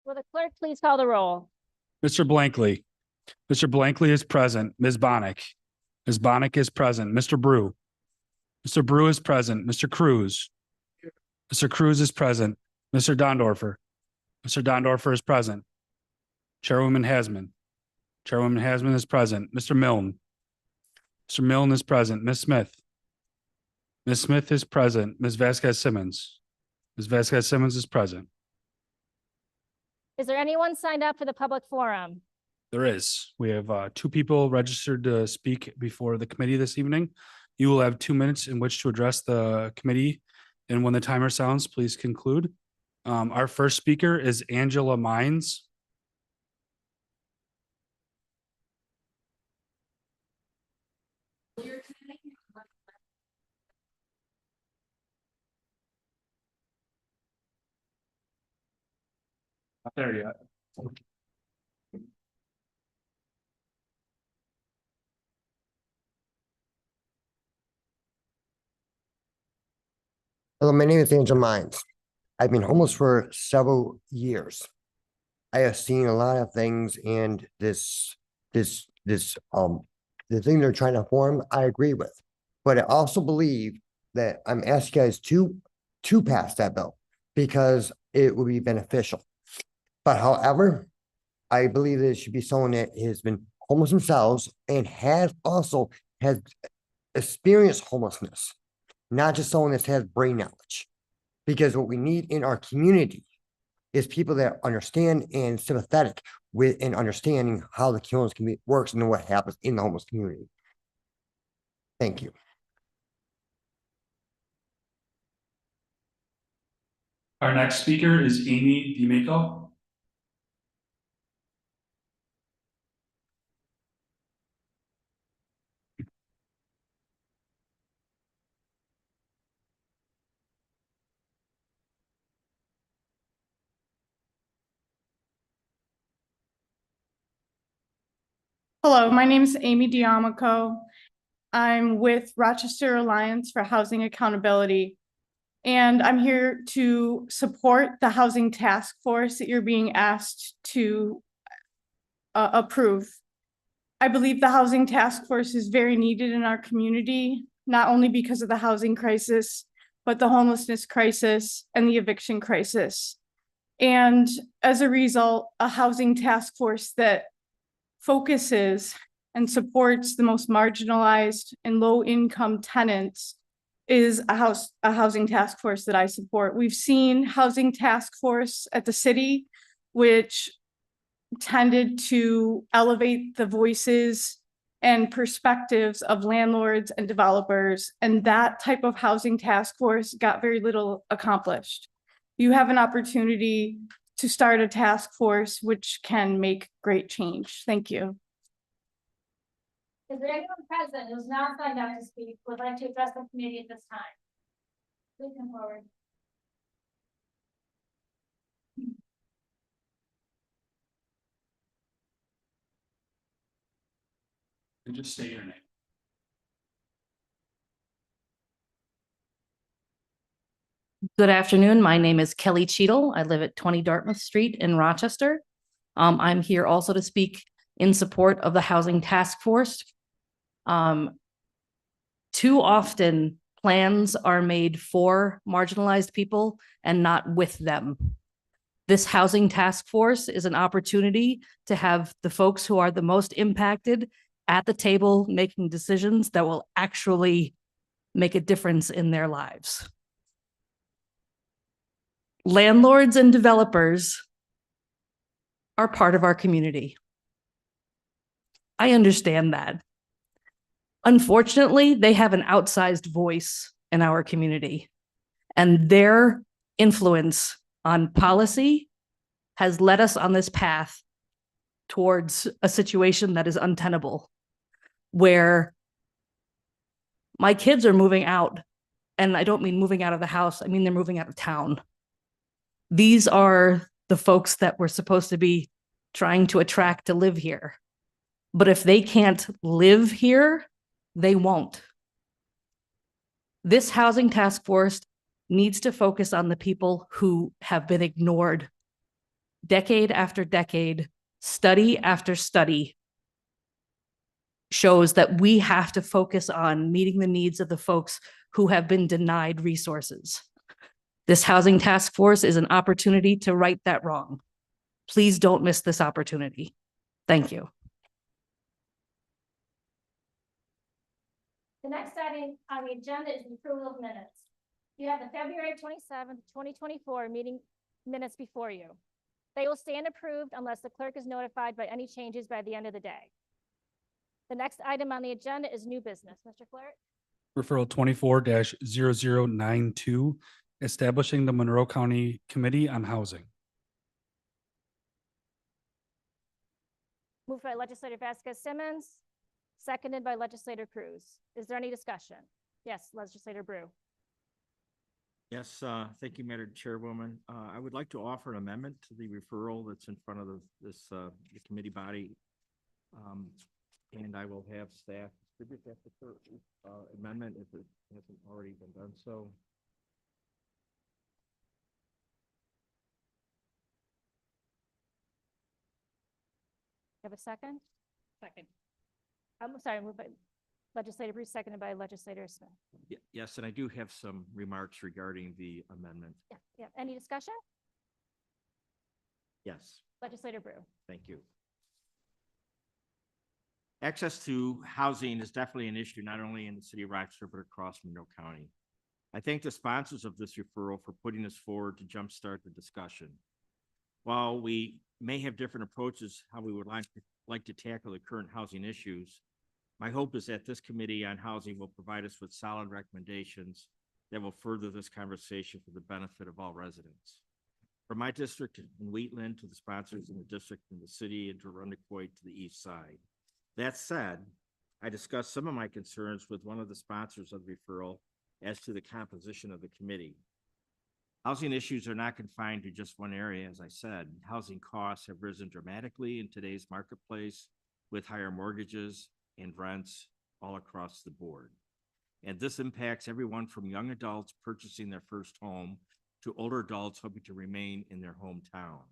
Will the clerk please call the roll? Mr. Blankley. Mr. Blankley is present. Ms. Bonnick. Ms. Bonnick is present. Mr. Brew. Mr. Brew is present. Mr. Cruz. Mr. Cruz is present. Mr. Dondorfer. Mr. Dondorfer is present. Chairwoman Hasman. Chairwoman Hasman is present. Mr. Milne. Mr. Milne is present. Ms. Smith. Ms. Smith is present. Ms. Vasquez Simmons. Ms. Vasquez Simmons is present. Is there anyone signed up for the public forum? There is. We have two people registered to speak before the committee this evening. You will have 2 minutes in which to address the committee. And when the timer sounds, please conclude. Our first speaker is Angela Mines. Not there yet. Hello, my name is Angel Mines. I've been homeless for several years. I have seen a lot of things, and the thing they're trying to form, I agree with. But I also believe that I'm asking you guys to pass that bill because it would be beneficial. But however, I believe that it should be someone that has been homeless themselves and has experienced homelessness. Not just someone that has brain knowledge. Because what we need in our community is people that understand and sympathetic with and understanding how the homeless community works and what happens in the homeless community. Thank you. Our next speaker is Amy DiMaco. Hello, my name is Amy Diamico. I'm with Rochester Alliance for Housing Accountability, and I'm here to support the housing task force that you're being asked to approve. I believe the housing task force is very needed in our community, not only because of the housing crisis, but the homelessness crisis and the eviction crisis. And as a result, a housing task force that focuses and supports the most marginalized and low-income tenants is a housing task force that I support. We've seen housing task force at the city, which tended to elevate the voices and perspectives of landlords and developers, and that type of housing task force got very little accomplished. You have an opportunity to start a task force which can make great change. Thank you. Is there anyone present who's not signed up to speak who would like to address the committee at this time? Please come forward. And just say your name. Good afternoon. My name is Kelly Cheadle. I live at 20 Dartmouth Street in Rochester. I'm here also to speak in support of the Housing Task Force. Too often, plans are made for marginalized people and not with them. This Housing Task Force is an opportunity to have the folks who are the most impacted at the table making decisions that will actually make a difference in their lives. Landlords and developers are part of our community. I understand that. Unfortunately, they have an outsized voice in our community, and their influence on policy has led us on this path towards a situation that is untenable, where my kids are moving out, and I don't mean moving out of the house, I mean they're moving out of town. These are the folks that we're supposed to be trying to attract to live here. But if they can't live here, they won't. This housing task force needs to focus on the people who have been ignored decade after decade, study after study shows that we have to focus on meeting the needs of the folks who have been denied resources. This housing task force is an opportunity to right that wrong. Please don't miss this opportunity. Thank you. The next item on the agenda is the approval of minutes. You have the February 27th, 2024 meeting minutes before you. They will stand approved unless the clerk is notified by any changes by the end of the day. The next item on the agenda is new business. Mr. Clerk? Referral 24-0092, establishing the Monroe County Committee on Housing. Moved by legislator Vasquez Simmons, seconded by legislator Cruz. Is there any discussion? Yes, legislator Brew. Yes, thank you, Madam Chairwoman. I would like to offer an amendment to the referral that's in front of the committee body. And I will have staff distribute that amendment if it hasn't already been done so. Have a second? Second. I'm sorry, moved by legislator Bruce, seconded by legislator Smith. Yes, and I do have some remarks regarding the amendment. Yeah. Any discussion? Yes. Legislator Brew. Thank you. Access to housing is definitely an issue, not only in the city of Rochester, but across Monroe County. I thank the sponsors of this referral for putting this forward to jumpstart the discussion. While we may have different approaches how we would like to tackle the current housing issues, my hope is that this committee on housing will provide us with solid recommendations that will further this conversation for the benefit of all residents. From my district in Wheatland to the sponsors in the district in the city and to Arundecoit to the east side. That said, I discussed some of my concerns with one of the sponsors of the referral as to the composition of the committee. Housing issues are not confined to just one area, as I said. Housing costs have risen dramatically in today's marketplace with higher mortgages and rents all across the board. And this impacts everyone from young adults purchasing their first home to older adults hoping to remain in their hometown.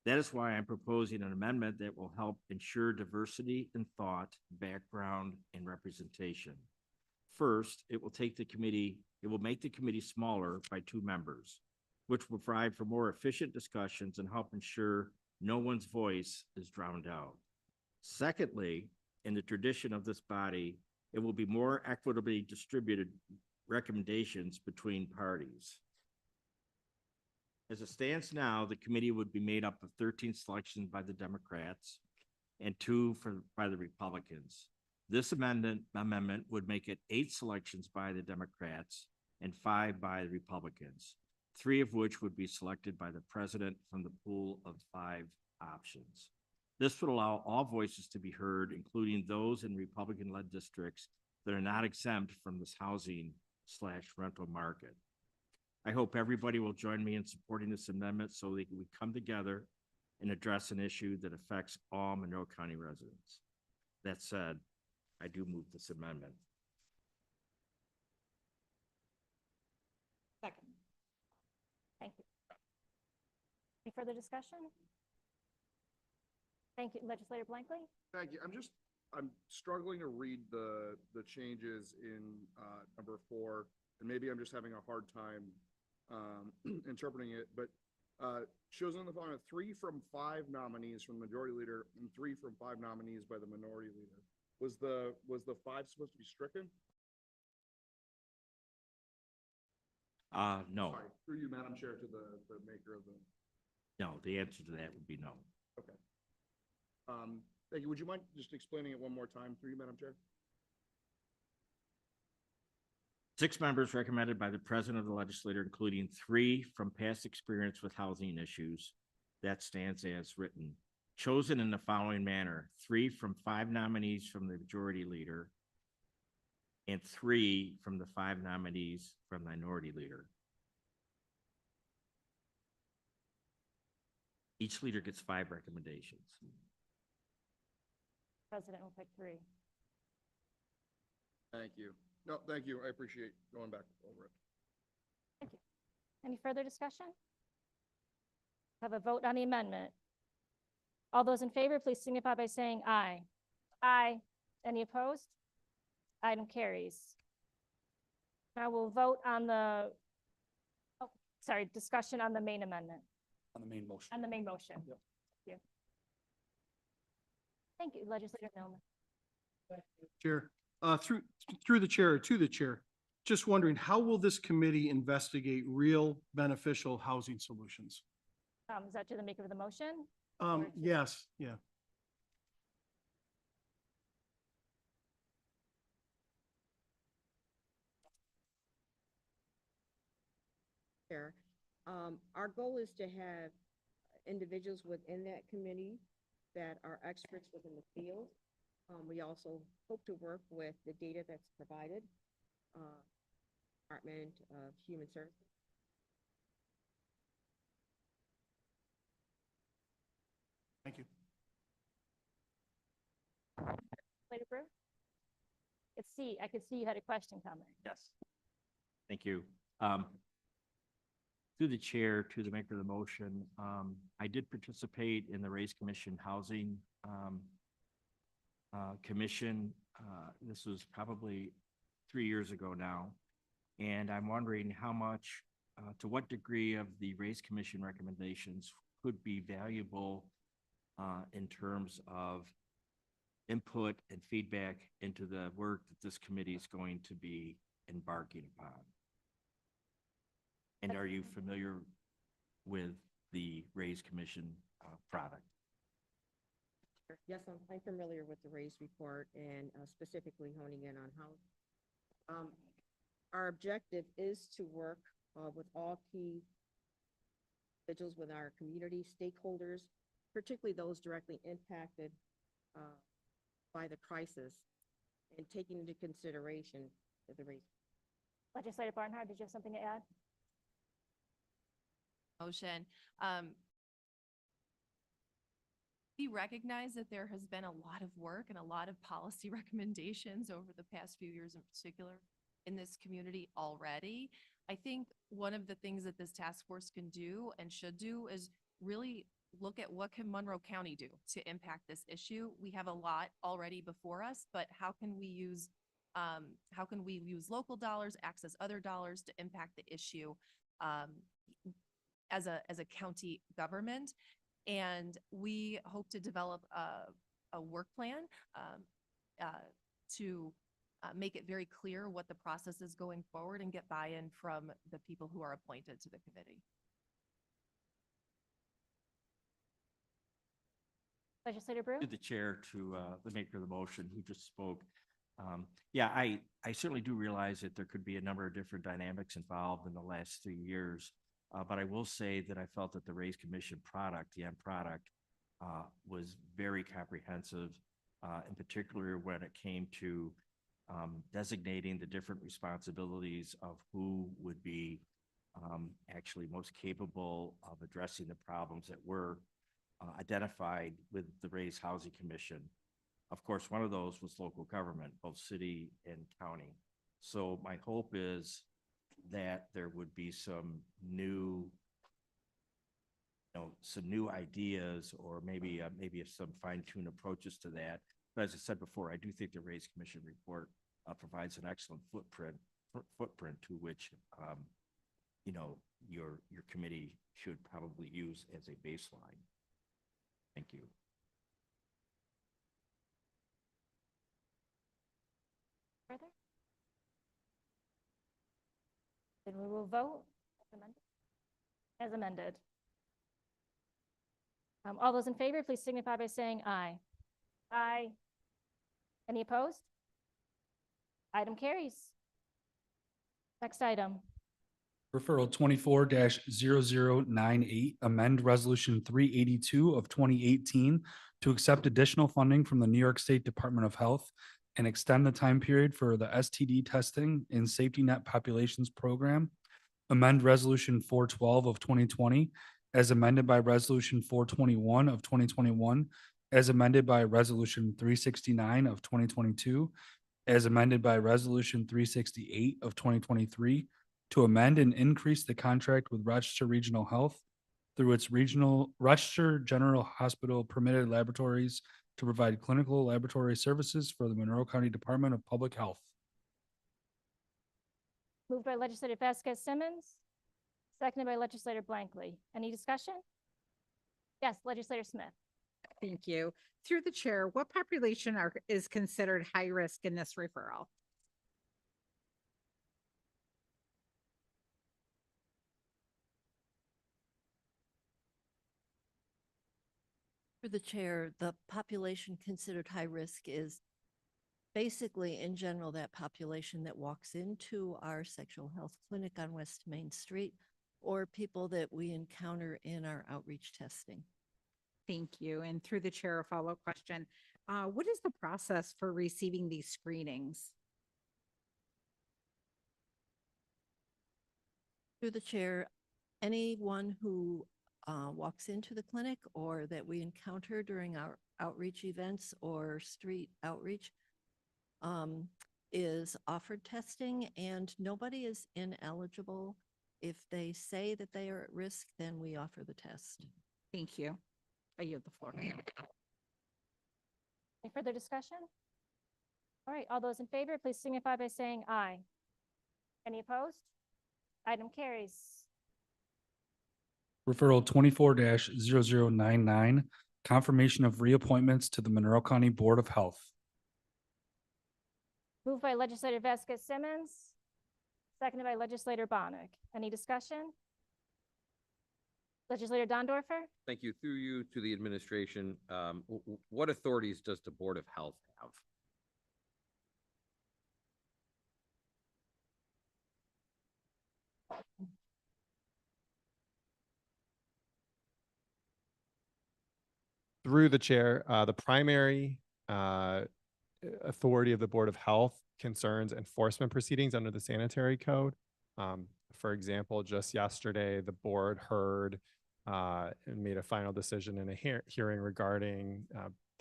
That is why I'm proposing an amendment that will help ensure diversity in thought, background, and representation. First, it will make the committee smaller by 2 members, which will provide for more efficient discussions and help ensure no one's voice is drowned out. Secondly, in the tradition of this body, it will be more equitably distributed recommendations between parties. As it stands now, the committee would be made up of 13 selections by the Democrats and 2 by the Republicans. This amendment would make it 8 selections by the Democrats and 5 by the Republicans, 3 of which would be selected by the president from the pool of 5 options. This would allow all voices to be heard, including those in Republican-led districts that are not exempt from this housing/rental market. I hope everybody will join me in supporting this amendment so that we come together and address an issue that affects all Monroe County residents. That said, I do move this amendment. Second. Thank you. Any further discussion? Thank you, legislator Blankley. Thank you. I'm struggling to read the changes in number 4, and maybe I'm just having a hard time interpreting it, but shows on the phone 3 from 5 nominees from the majority leader and 3 from 5 nominees by the minority leader. Was the 5 supposed to be stricken? No. Sorry, through you, Madam Chair, to the maker of the. No, the answer to that would be no. Okay. Thank you. Would you mind just explaining it one more time through you, Madam Chair? 6 members recommended by the president of the legislature, including 3 from past experience with housing issues. That stands as written. Chosen in the following manner: 3 from 5 nominees from the majority leader and 3 from the 5 nominees from the minority leader. Each leader gets 5 recommendations. President will pick 3. Thank you. No, thank you. I appreciate going back over it. Any further discussion? Have a vote on the amendment. All those in favor, please signify by saying aye. Aye. Any opposed? Item carries. Now we'll vote on the, oh, sorry, discussion on the main amendment, On the main motion. on the main motion. Yep. Thank you. Thank you, Legislator Milman. Chair, through the chair, to the chair, just wondering, how will this committee investigate real beneficial housing solutions? Is that to the maker of the motion? Yes, yeah. Chair. Our goal is to have individuals within that committee that are experts within the field. We also hope to work with the data that's provided, Department of Human Services. Thank you. Legislator Brew? I could see you had a question coming. Yes. Thank you. Through the chair, to the maker of the motion, I did participate in the Race Commission Housing Commission. This was probably 3 years ago now. And I'm wondering how much, to what degree of the Race Commission recommendations could be valuable in terms of input and feedback into the work that this committee is going to be embarking upon. And are you familiar with the Raise Commission product? Yes, I'm familiar with the RAISE report and specifically honing in on housing. Our objective is to work with all key individuals with our community stakeholders, particularly those directly impacted by the crisis, and taking into consideration the RAISE. Legislator Barnhart, did you have something to add? Motion. We recognize that there has been a lot of work and a lot of policy recommendations over the past few years in particular in this community already. I think one of the things that this task force can do and should do is really look at what can Monroe County do to impact this issue. We have a lot already before us, but how can we use local dollars, access other dollars to impact the issue as a county government? And we hope to develop a work plan to make it very clear what the process is going forward and get buy-in from the people who are appointed to the committee. Legislator Brew? To the chair, to the maker of the motion who just spoke. Yeah, I certainly do realize that there could be a number of different dynamics involved in the last 3 years. But I will say that I felt that the Raise Commission product, the end product, was very comprehensive, in particular when it came to designating the different responsibilities of who would be actually most capable of addressing the problems that were identified with the Raise Housing Commission. Of course, one of those was local government, both city and county. So my hope is that there would be some new, some new ideas, or maybe some fine-tuned approaches to that. But as I said before, I do think the Raise Commission report provides an excellent footprint to which your committee should probably use as a baseline. Thank you. Further? Then we will vote as amended. All those in favor, please signify by saying aye. Aye. Any opposed? Item carries. Next item. Referral 24-0098, amend Resolution 382 of 2018 to accept additional funding from the New York State Department of Health and extend the time period for the STD testing in Safety Net Populations Program. Amend Resolution 412 of 2020 as amended by Resolution 421 of 2021, as amended by Resolution 369 of 2022, as amended by Resolution 368 of 2023, to amend and increase the contract with Rochester Regional Health, through its regional Rochester General Hospital permitted laboratories to provide clinical laboratory services for the Monroe County Department of Public Health. Moved by legislator Vasquez Simmons, seconded by legislator Blankley. Any discussion? Yes, legislator Smith. Thank you. Through the chair, what population is considered high risk in this referral? Through the chair, the population considered high risk is basically, in general, that population that walks into our sexual health clinic on West Main Street or people that we encounter in our outreach testing. Thank you. And through the chair, a follow-up question. What is the process for receiving these screenings? Through the chair, anyone who walks into the clinic or that we encounter during our outreach events or street outreach is offered testing, and nobody is ineligible. If they say that they are at risk, then we offer the test. Thank you. I yield the floor. Any further discussion? All right, all those in favor, please signify by saying aye. Any opposed? Item carries. Referral 24-0099, confirmation of reappointments to the Monroe County Board of Health. Moved by legislator Vasquez Simmons, seconded by legislator Bonnet. Any discussion? Legislator Dondorfer? Thank you. Through you to the administration, what authorities does the Board of Health have? Through the chair, the primary authority of the Board of Health concerns enforcement proceedings under the sanitary code. For example, just yesterday, the board heard and made a final decision in a hearing regarding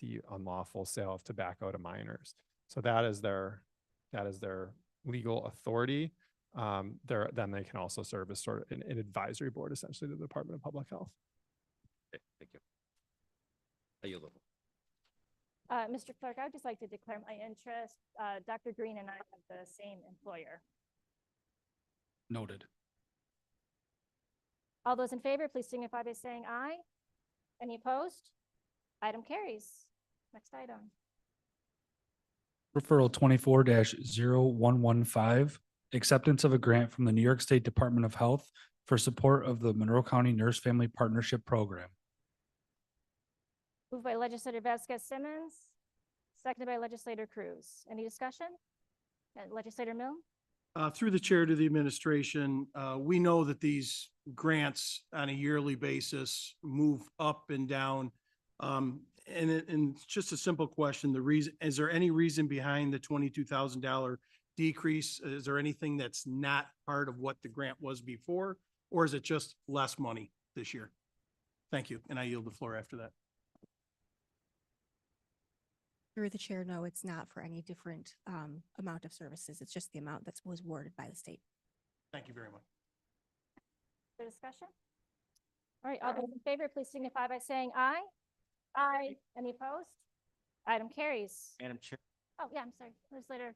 the unlawful sale of tobacco to minors. So that is their legal authority. Then they can also serve as sort of an advisory board, essentially, to the Department of Public Health. Okay, thank you. I yield the floor. Mr. Clerk, I'd just like to declare my interest. Dr. Green and I have the same employer. Noted. All those in favor, please signify by saying aye. Any opposed? Item carries. Next item. Referral 24-0115, acceptance of a grant from the New York State Department of Health for support of the Monroe County Nurse Family Partnership Program. Moved by legislator Vasquez Simmons, seconded by legislator Cruz. Any discussion? Legislator Mill? Through the chair to the administration, we know that these grants on a yearly basis move up and down. And it's just a simple question. Is there any reason behind the $22,000 decrease? Is there anything that's not part of what the grant was before? Or is it just less money this year? Thank you. And I yield the floor after that. Through the chair, no, it's not for any different amount of services. It's just the amount that was awarded by the state. Thank you very much. For discussion? All right, all those in favor, please signify by saying aye. Aye. Any opposed? Item carries. Madam Chair, Oh, yeah, I'm sorry. Legislator.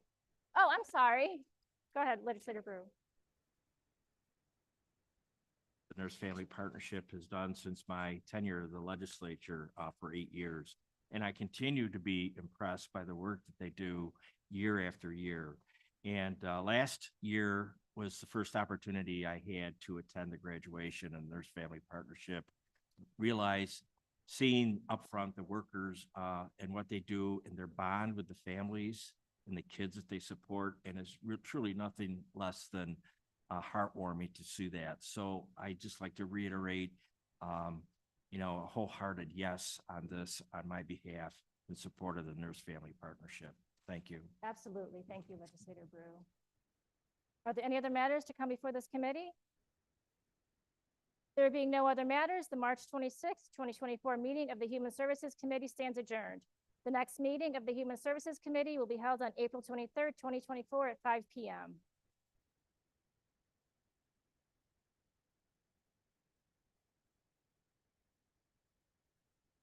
Oh, I'm sorry. Go ahead, Legislator Brew. the Nurse Family Partnership has done since my tenure of the legislature for 8 years. And I continue to be impressed by the work that they do year after year. And last year was the first opportunity I had to attend the graduation of Nurse Family Partnership, realize seeing upfront the workers and what they do and their bond with the families and the kids that they support. And it's truly nothing less than heartwarming to see that. So I just like to reiterate, a wholehearted yes on this on my behalf in support of the Nurse Family Partnership. Thank you. Absolutely. Thank you, Legislator Brew. Are there any other matters to come before this committee? There being no other matters, the March 26th, 2024 meeting of the Human Services Committee stands adjourned. The next meeting of the Human Services Committee will be held on April 23rd, 2024 at 5 p.m.